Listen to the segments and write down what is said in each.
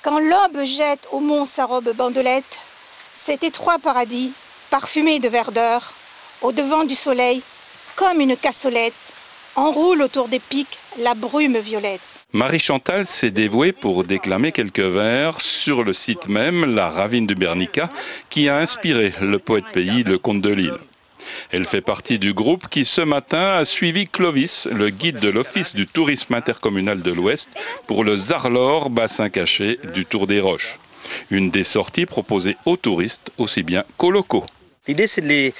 Quand l'aube jette au mont sa robe bandelette, cet étroit paradis, parfumé de verdeur, au devant du soleil, comme une cassolette, enroule autour des pics la brume violette. Marie-Chantal s'est dévouée pour déclamer quelques vers sur le site même, la ravine du Bernica, qui a inspiré le poète pays, le comte de Lille. Elle fait partie du groupe qui, ce matin, a suivi Clovis, le guide de l'Office du tourisme intercommunal de l'Ouest, pour le Zarlor, bassin caché du Tour des Roches. Une des sorties proposées aux touristes aussi bien qu'aux locaux. L'idée, c'est de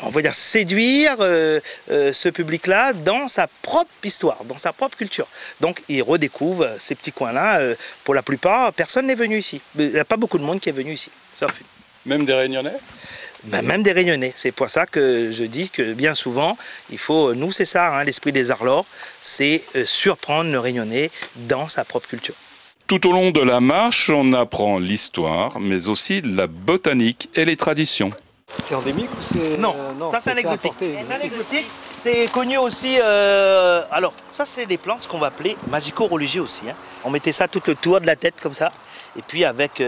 on va dire, séduire ce public-là dans sa propre histoire, dans sa propre culture. Donc, ils redécouvrent ces petits coins-là. Pour la plupart, personne n'est venu ici. Il n'y a pas beaucoup de monde qui est venu ici, sauf une. Même des Réunionnais ? Même des Réunionnais. C'est pour ça que je dis que bien souvent, il faut, nous c'est ça, hein, l'esprit des Zarlor, c'est surprendre le Réunionnais dans sa propre culture. Tout au long de la marche, on apprend l'histoire, mais aussi la botanique et les traditions. C'est endémique ou c'est... Non, ça c'est un exotique. C'est un exotique, c'est connu aussi... alors, ça c'est des plantes qu'on va appeler magico-religieux aussi. Hein. On mettait ça tout le tour de la tête comme ça. Et puis avec,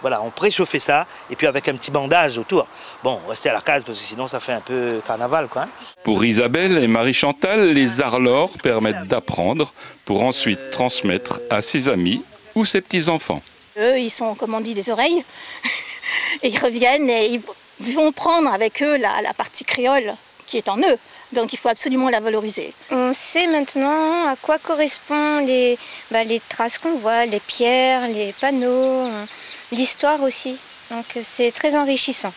voilà, on préchauffait ça, et puis avec un petit bandage autour. Bon, restez à la case parce que sinon ça fait un peu carnaval, quoi. Pour Isabelle et Marie-Chantal, les Zarlor permettent d'apprendre pour ensuite transmettre à ses amis ou ses petits-enfants. Eux, ils sont, comme on dit, des oreilles. Et ils reviennent et ils vont prendre avec eux la partie créole qui est en eux. Donc il faut absolument la valoriser. On sait maintenant à quoi correspondent les traces qu'on voit, les pierres, les panneaux, l'histoire aussi. Donc c'est très enrichissant.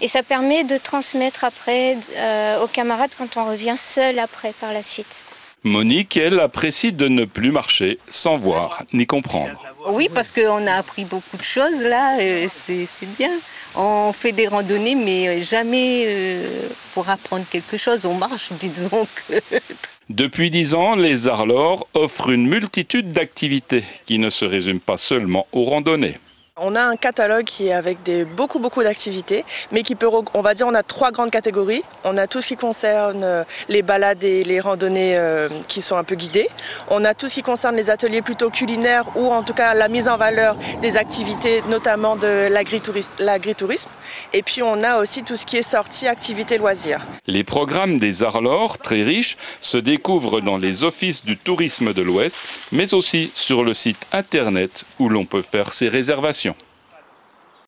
Et ça permet de transmettre après aux camarades quand on revient seul après par la suite. Monique, elle, apprécie de ne plus marcher sans voir ni comprendre. Oui, parce qu'on a appris beaucoup de choses là, c'est bien. On fait des randonnées, mais jamais pour apprendre quelque chose. On marche, disons que... Depuis 10 ans, les Zarlor offrent une multitude d'activités qui ne se résument pas seulement aux randonnées. On a un catalogue qui est avec beaucoup d'activités, mais qui peut, on va dire, on a 3 grandes catégories. On a tout ce qui concerne les balades et les randonnées qui sont un peu guidées. On a tout ce qui concerne les ateliers plutôt culinaires ou en tout cas la mise en valeur des activités, notamment de l'agritourisme. Et puis on a aussi tout ce qui est sortie, activités, loisirs. Les programmes des Zarlor, très riches, se découvrent dans les offices du tourisme de l'Ouest, mais aussi sur le site internet où l'on peut faire ses réservations.